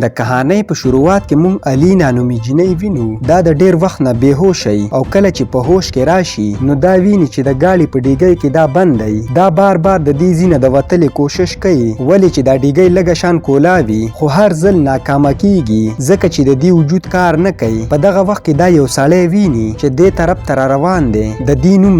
د کهانۍ په شروعات کې مونږ الینا نومي جینۍ وینو. دا د ډیر وخت نه بېهوشه او کله چې په هوش کې راشي نو دا ویني چې د ګاډي په ډیګۍ کې دا بند دی. دا بار بار د دې ځینه د وتلې کوشش کوي ولې چې دا ډیګۍ لږه شان کولاوي خو هر ځل ناکامه کیږي ځکه چې د دې وجود کار نه کوي. په دغه وخت کې دا یو سړی ویني چې دې طرف ته روان دی. د دې نوم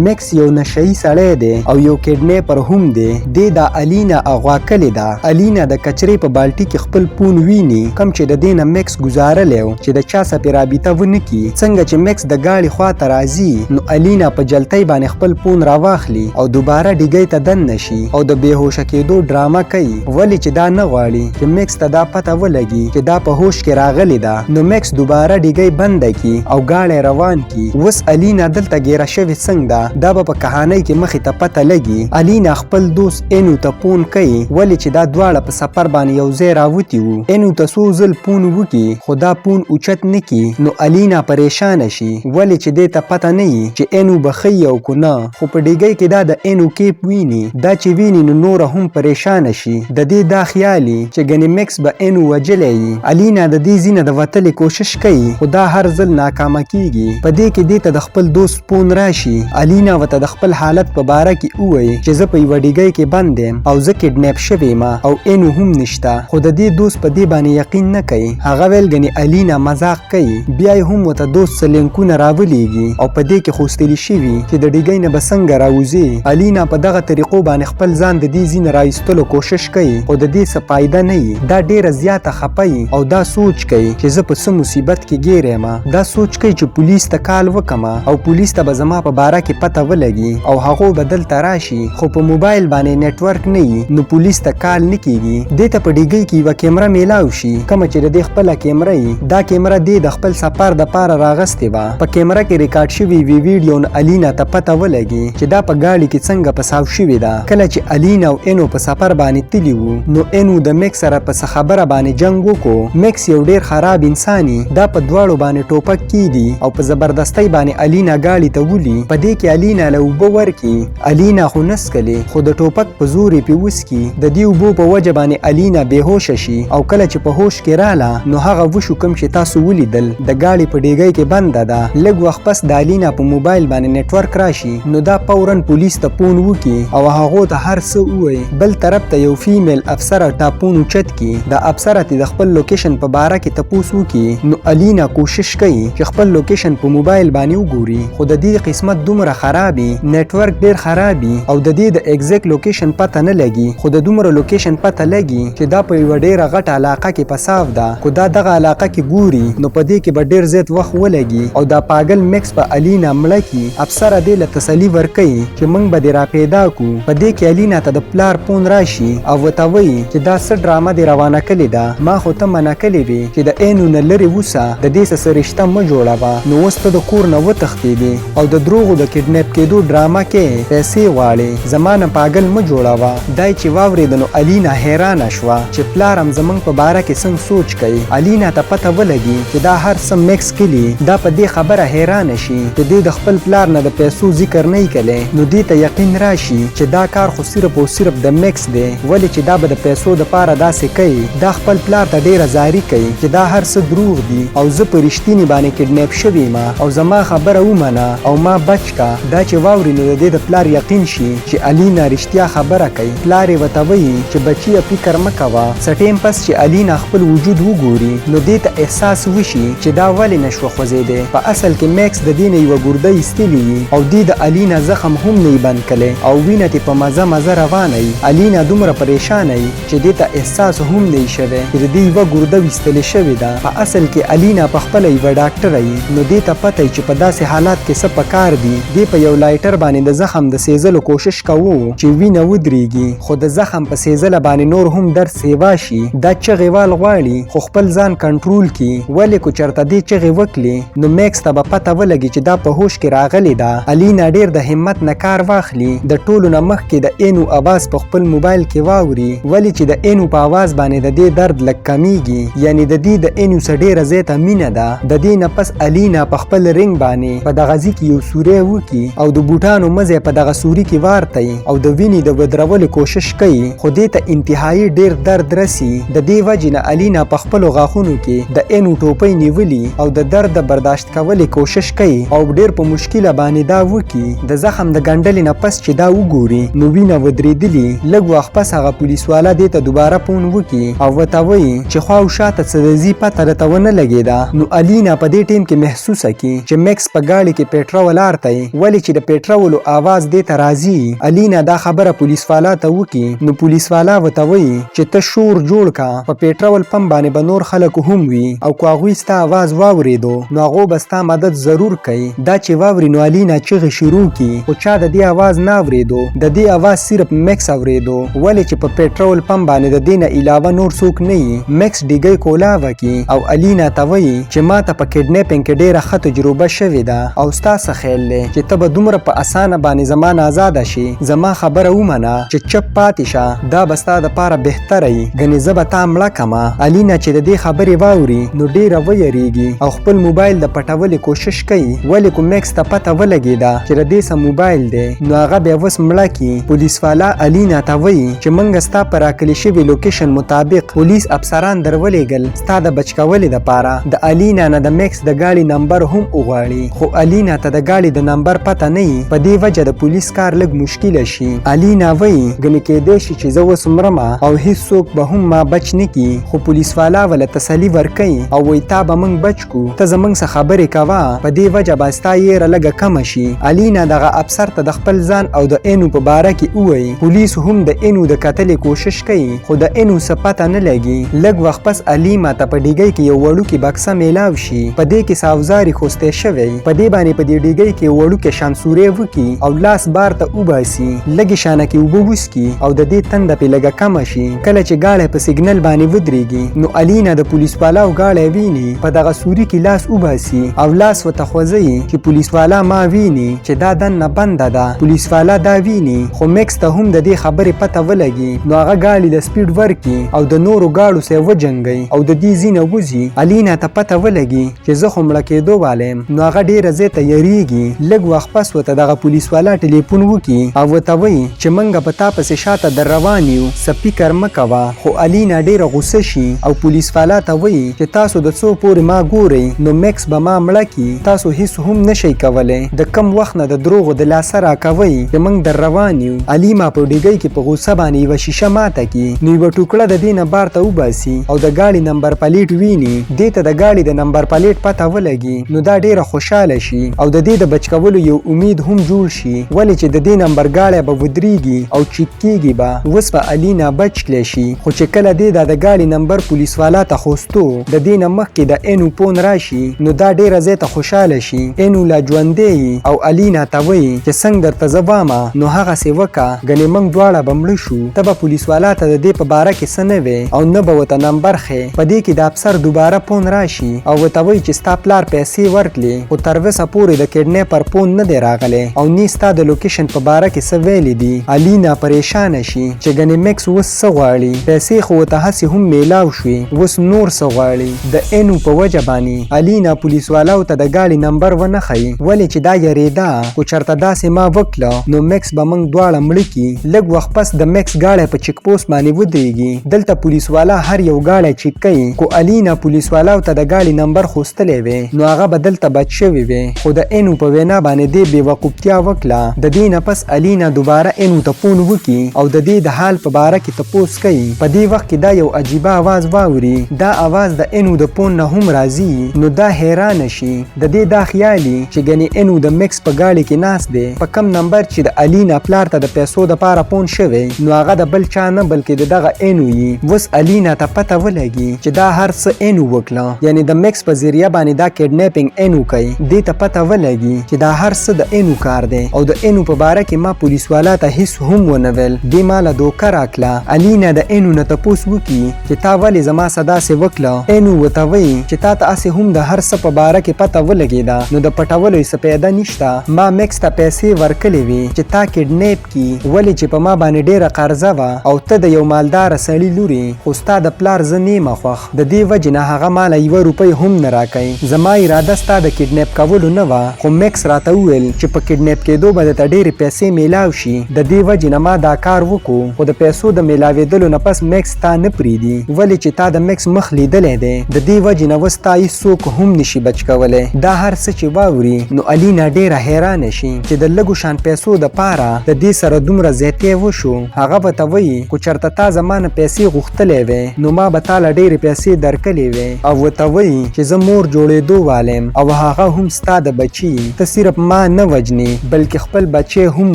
میکس یو نشهیي سړی دی او یو کډنیپر هم دی. دې دا الینا اغوا کړې ده. الینا د کچرې په بالټي کې خپل پون ویني کم چې د دې نه میکس ګزارلی و چې د چا سره رابطه ونه کړي. څنګه چې میکس د ګاډي خواته راځي نو الینا په جلتۍ باندې خپل پون راواخلي او دوباره ډیګۍ ته دننه شي او د بېهوشه کېدو ډرامه کوي ولې چې دا نه غواړي چې میکس ته دا پته ولګي چې دا په هوش کې راغلی ده. نو میکس دوباره ډیګۍ بنده کړي او ګاډی روان کړي. اوس الینا دلته ګیره شوې څنګه ده دا به په کهانۍ کې مخې ته پته لګي. الینا خپل دوست انو ته پون کوي ولې چې دا دواړه په سفر باندې یو ځای راوتي وو. انو ته څو ځل پون وکړي خو دا پون اوچت نه کړي. نو الینا پریشانه شي ولې چې دې ته پته نه وي چې انو به ښه او که نه. خو په ډیګۍ کې دا د انو کیپ ویني. دا چې ویني نو نوره هم پریشانه شي. د دې دا خیالي چې ګنې میکس به انو وجلی وي. الینا د دې ځینه د وتلې کوشش کوي خو دا هر ځل ناکامه کیږي. په دې کې دې ته د خپل دوست پون راشي. الینا ورته د خپل حالت په باره کې ووایي چې زه په یوه ډیګۍ کې بند یم او زه کډنیپ شوی یم او انو هم نشته. خو د دې دوست په دې باندې یقین نه کوي. هغه ویل ګنې الینا مذاق کوي. بیا یې هم ورته دوست څه لینکونه راولېږي او په دې کې خوستلي شوي چې د ډیګۍ نه به څنګه راوځي. الینا په دغه طریقو باندې خپل ځان د دې ځینه رایستلو کوشش کوي خو د دې څه فایده نه وي. دا ډیره زیاته خفه وي او دا سوچ کوي چې زه په څه مصیبت کې ګیر یم. دا سوچ کوي چې پولیس ته کال وکړم او پولیس ته به زما په باره کې پته ولګي او هغوی به دلته راشي. خو په موبایل باندې نیټورک نه وي نو پولیس ته کال نه کیږي. دې ته په ډیګۍ کې یوه کیمره میلاو شي کومه چې د دې خپله کیمره وي. دا کیمره دې د خپل سفر دپاره راغستې وه. په کیمره کې ریکارډ شوي وي ویډیو نو الینا ته پته ولګي چې دا په ګاډي کې څنګه پساو شوې ده. کله چې الینا او انو په سفر باندې تللي وو نو انو د میکس سره په څه خبره باندې جنګ وکړو. میکس یو ډیر خراب انساني. دا په دواړو باندې ټوپک کیږي او په زبردستۍ باندې الینا ګاډي ته ولي. په دې کې الینا له اوبه ورکړي. الینا خو نسکلې خو د ټوپک په زور یې پې وڅکي. د دې اوبو په وجه باندې الینا بېهوشه شي او کله چې په هوش کې راله نو هغه وشو کوم چې تاسو ولیدل د ګاډي په ډیګۍ کې بنده ده. لږ وخت پس د الینا په موبایل باندې نیټورک راشي نو دا فورا پولیس ته پون وکړي او هغو ته هر څه ووایي. بل طرف ته یو فیمیل افسره ټاپون اوچت کړي. د افسره ته د خپل لوکیشن په باره کې تپوس وکړي. نو الینا کوشش کوي چې خپل لوکیشن په موبایل باندې وګوري خو د دې قسمت دومره خرابي نیټورک ډیر خرابي او د دې د ایگزیکټ لوکیشن پته نه لګي. خو د دومره لوکیشن پته لګي چې دا په یوه ډیره غټه علاقه کې پساو ده. خو دا دغه علاقه کې ګوري نو په دې کې به ډیر زیات وخت ولګي او دا پاگل میکس په الینا مړه کړي. افسره دې له تسلي ورکوي چې موږ به دې راپیدا کړو. په دې کې الینا ته د پلار پون راشي او ورته وایي چې دا څه ډرامه دې روانه کړې ده. ما خو ته منع کړې وې چې د انو نه لرې اوسه د دې څه رشته مه جوړوه. نو اوس ته د کور نه وتښتېدې او د دروغو د کډنیپ کېدو ډرامه کې پیسې غواړې. زما نه پاگل مه جوړوه. دا چې واورېده نو الینا حیرانه شوه چې پلار هم زموږ په باره کې څنګه سوچ کوي. الینا ته پته ولګي چې دا هر څه میکس کلي. دا په دې خبره حیرانه شي چې دې د خپل پلار نه د پیسو ذکر نه کړي. نو دې ته یقین راشي چې دا کار خو صرف او صرف د میکس دی ولې چې دا به د پیسو دپاره داسې کوي. دا خپل پلار ته ډیره زاري کوي چې دا هر څه دروغ دي او زه په رښتینې باندې کډنیپ شوی یم او زما خبره ومنه او ما بچ کا. دا چې واوري نو د دې د پلار یقین شي چې الینا رښتیا خبره کوي. پلار یې ورته وایي چې بچیه فکر مه کوه. څه ټیم پس چې الینا خپل وجود وګوري نو دې ته احساس وشي چې دا ولې نشوه خوځېدی. په اصل کې میکس د دې نه یوه ګرده ایستلې وي او دې د الینا زخم هم نه یې بند کړی او وینه ترې په مزه مزه روانه وي. الینا دومره پریشانه وي چې دې ته احساس هم نه یي شوی چې د دې یوه ګرده ویستلې شوې ده. په اصل کې الینا په خپله یوه ډاکټره وي نو دې ته پته وي چې په داسې حالات کې څه پکار دي. دې په یو لایټر باندې د زخم د سیزلو کوشش کوو چې وینه ودرېږي خو د زخم په سیزله باندې نور هم درد سیوا شي. دا چغې وال غواړي خو خپل ځان کنټرول کړي ولې کو چېرته دې چغې وکړي نو میکس ته به پته ولګي چې دا په هوش کې راغلې ده. الینا ډیر د همت نه کار واخلي. د ټولو نه مخکې د انو اواز په خپل موبایل کې واوري ولې چې د انو په اواز باندې د دې درد لږ کمیږي. یعنی د دې د انو څه ډیره زیاته مینه ده. د دې نه پس الینا په خپل رنګ باندې په دغه ځای کې یو سوری وکړي او د بوټانو مزه په دغه سوري کې وارتي او د وینې د ودرولو کوشش کوي خو دې ته انتهایی ډیر درد رسي. د دې وجې نه الینا په خپلو غاښونو کې د انو ټوپۍ نیولي او د درد برداشت کولې کوشش کوي او ډیر په مشکله باندې دا وکي د زخم د ګنډلې نه پس چې دا وګوري نو وینه ودرېدلي لږ وخت پس هغه پولیسوالا دې ته دوباره فون وکي او ورته وایي چې خوا او شاته څه د ځي پته راته ونه لګېده نو الینا په دې ټیم کې محسوسه کړي چې میکس په ګاډي کې پېټرول ارتی ولې چې د پېټرولو آواز دې ته راځي الینا دا خبره پولیسوالا ته وکي نو پولیسوالا ورته وایي چې ته شور جوړ کا په پېټرول پمپ باندې به نور خلک هم وي او که هغوی ستا آواز واورېدو نو هغو به ستا مدد ضرور کوي دا چې واوري نو الینا چغې شروع کړي خو چا د دې آواز نه اورېدو د دې آواز صرف میکس اورېدو ولې چې په پېټرول پمپ باندې د دې نه علاوه نور څوک نه وي میکس ډیګۍ کولاوه کړي او الینا ته وایي چې ما ته په کډنیپینګ کې ډېره ښه تجربه شوې ده او ستا څه خیال دی چې ته به دومره په اسانه باندې زما نه آزاده شي زما خبره ومنه چې چپ پاتې شه دا به ستا دپاره بهتره وي ګنې زه به تا مړه کمه الینا چې د دې خبرې واوري نو ډېره ویریږي او خپل موبایل د پټولې کوشش کوي ولې کو میکس ته پته ولګېده چې د دې څه موبایل دی نو هغه بیا اوس مړه کړي پولیسوالا الینا ته وایي چې موږ ستا په راکلې شوي لوکیشن مطابق پولیس افسران درولېږل ستا د بچ کولې دپاره د الینا نه د میکس د ګاډي نمبر هم وغواړي خو الینا ته د ګاډي د نمبر پته نه وي په دې وجه د پولیس کار لږ مشکله شي الینا وایي ګنې کیدای شي چې زه اوس مرمه او هیڅوک به هم ما بچ نه کړي خو پولیسوالا وله تسلي ورکوي او وایي تا به موږ بچ کو ته زموږ څه خبرې کوه په دې وجه به ستا یېره لږه کمه شي الینا دغه افسر ته د خپل ځان او د انو په باره کې ووایي پولیس هم د انو د کتلې کوشش کوي خو د انو څه پته نه لګي لږ وخت پس الیما ته په ډیګۍ کې یو وړوکې بکسه میلاو شي په دې کې ساوزاري خوستی شوی په دې باندې په دې ډیګۍ کې وړوکې شانسورې وکړي او لاس بار ته وباسي لږې شانه کې اوبه وڅکي او د دې تنده پې لږه کمه شي کله چې گاډی په سیګنل باندې ودرېږي نو الینا د پولیسوالاو گاډی ویني په دغه سوري کې لاس وباسي او لاس ورته خوځوي چې پولیسوالا ما ویني چې دا دننه بنده ده پولیسوالا دا ویني خو میکس ته هم د دې خبرې پته ولګي نو هغه ګاډي د سپیډ ورکړي او د نورو ګاډو سره وجنګي او د دې ځینه وځي الینا ته پته ولګي چې زه خو مړه کېدو والم نو هغه ډېره ځای ته یریږي لږ وخت پس ورته دغه پولیسوالا ټلیفون وکړي او ورته وایي چې موږ په تا پسې شاته در روان یو څه فکر مه کوه خو الینا ډېره غوسه شي او پولیسوالا ته وایي چې تاسو د څو پورې ما ګورئ نو میکس به ما مړه کړي تاسو هیڅ هم نشئ کولی د کم وخت نه د دروغو د لاسه راکوئ چې موږ در روان یو الیما په ډیګۍ کې په غوسه باندې یوه شیشه ماته کړي نو یوه ټوکړه د دې نه بار ته وباسي او د ګاډي نمبر پلیټ ویني دې ته د ګاډي د نمبر پلیټ پته ولګي نو دا ډیره خوشحاله شي او د دې د بچ کولو یو امید هم جوړ شي ولې چې د دې نمبر ګاډی به ودرېږي او چیک کېږي به اوس به الینا بچ کلی شي خو چې کله دې د ګاډي نمبر پولیسوالا ته خوستو د دې نه مخکې د انو پون راشي نو دا ډیره ځای ته خوشحاله شي انو لا ژوندی او الینا ته وایي چې څنګه درته زه وامه نو هغسې وکړه ګنې موږ دواړه به مړه شو ته به پولیسوالا ته د دې په باره کې څه نه وې او نه به ورته نمبر ښې په دې کې د افسر دوباره پون راشي او ورته وایي چې ستا پلار پیسې ورکړې خو تر وسه پورې د کډنیپر پون نه دی راغلی او نه ستا د لوکیشن په باره کې څه ویلي دي الینا پریشانه شي چې ګنې میکس اوس څه غواړي پیسې خو ورته هسې هم میلاو شوې اوس نور څه غواړي د انو په وجه باندې الینا پولیسوالاو ته د ګاډي نمبر ونه ښیي ولې چې دا یریده خو چېرته داسې ما وکړه نو میکس به موږ دواړه مړه کړي لږ وخت پس د میکس ګاډی په چیک پوسټ باندې ودرېږي دلته پولیسوالا هر یو ګاډی چیک کوي خو الینا پولیسوالاو ته د ګاډي نمبر خوستلی وی نو هغه به دلته بچ شوی وی خو د انو په وینا باندې دې بېوقوفتیا وکړه د دې نه پس الینا دوباره انو ته فون وکړي او د دې د حال په باره کې تپوس کوي په دې وخت کې دا یو عجیبه آواز واوري دا آواز د انو د فون نه هم راځي نو دا حیرانه شي د دې دا خیالي چې ګنې انو د میکس په ګاډي کې ناست دی په کم نمبر چې د الینا پلار ته د پیسو دپاره فون شوی نو هغه د بل چا نه بلکې د دغه انو یي اوس الینا ته پته ولګي چې دا هر څه انو وکړه یعنې د میکس په ذریعه باندې دا کډنیپینګ انو کوي دې ته پته ولګي چې دا هر څه د انو کار دی او د انو په باره کې ما پولیسوالا ته هیڅ هم ونه ویل دې ما له دوکه راکړه الینا د انو نه تپوس وکړي چې تا ولې زما څه داسې وکړه انو ورته وایي چې تا ته هسې هم د هر څه په باره کې پته ولګېده نو د پټولو څه پیدا نشته ما میکس ته پیسې ورکړې وې چې تا کډنیپ کړي ولې چې په ما باندې ډېره قرضه وه او ته د یو مالداره سړي لورې خو ستا د پلار زه نیمه خوښ د دې وجې نه هغه ما له 1 روپۍ هم نه راکوي زما اراده ستا د کډنیپ کولو نه وه خو میکس راته وویل چې په کډنیپ کېدو به درته ډېرې پیسې میلاو شي د دې وجې نه ما دا کار وکړو خو د پیسو د میلاوېدلو نه پس میکس تا نه پریدي ولې چې تا د میکس مخ لیدلی دی د دې وجې نه اوس تا هیڅوک هم نشي بچ کولی دا هر څه چې واوري نو الینا ډیره حیرانه شي چې د لږو شان پیسو دپاره د دې سره دومره زیاتی وشو هغه به ته وایي خو چېرته تا زما نه پیسې غوښتلی وې نو ما به تا له ډېرې پیسې درکلې وې او ورته وایي چې زه مور جوړېدو والم او هغه هم ستا د بچي ته صرف ما نه وجنې بلکې خپل بچی هم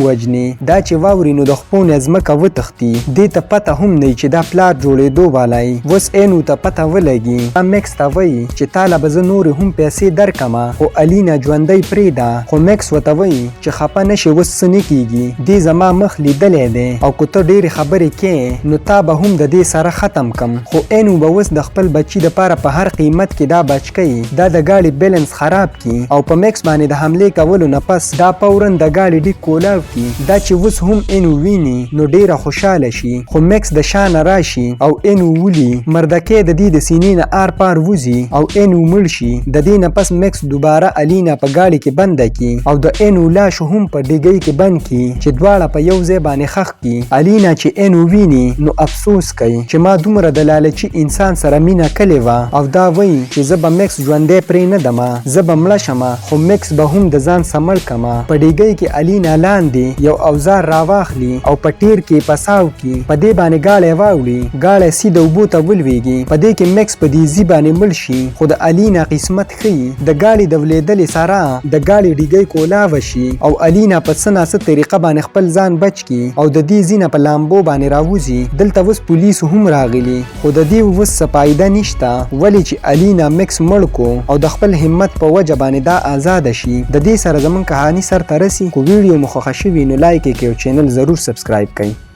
وجنې دا چې واوري نو د خپو نه ځمکه وتښتي دې ته پته هم نه چې دا پلار جوړېدو والی اوس اینو ته پته ولګي میکس ته وایي چې تا له به زه نورې هم پیسې درکمه خو الینا ژوندی پرېږده خو میکس ورته وایي چې خفه نه شي اوس څه نه کېږي دې زما مخ لیدلی دی او که ته ډېرې خبرې کې نو تا به هم د دې سره ختم کم خو اینو به اوس د خپل بچي دپاره په هر قیمت کې دا بچ کوي دا د ګاډي بیلنس خراب کی او په میکس باندې د حملې کولو نه پس دا فوراً د ګاډي ډیک کولاو کی دا چې اوس هم اینو ویني نو ډیره خوشحاله شي خو میکس د شا نه راشي او اینو ولي مردکې د دې د سینې نه آر پار وځي او اینو مړ شي د دې نه پس میکس دوباره الینا په ګاډي کې بنده کی او د اینو لاش هم په ډیګۍ کې بند کی چې دواړه په یو ځای باندې خښ کی الینا چې اینو ویني نو افسوس کوي چې ما دومره د لالچي انسان سره مینه کړې وه او دا وایي چې زه به میکس ژوندی پرې نه دمه زه به مړه شمه خو میکس به هم د ځان سمړ کمه په ډیګۍ کې الینا لاندې یو اوزار راواخلي او په ټیر کې پساو کی په دې باندې ګاډی واوړي ګاډی سیده اوبو ته ولویږي په دې کې میکس په دې ځي باندې مړ شي خو د الینا قسمت ښیي د ګاډي د ولېدلې سره د ګاډي ډیګۍ کولاوه شي او الینا په څه ناڅه طریقه باندې خپل ځان بچ کی او د دې ځینه په لامبو باندې راوځي دلته اوس پولیس هم راغلي خو د دې اوس څه فایده نشته ولې چې الینا میکس مړ کو او د خپل همت په وجه باندې دا آزاده شي د دې سره زموږ کهاني سر ته رسي کو ویډیو مو خوښه شوي نو لایک یې کړئ او چینل ضرور سبسکرایب کړئ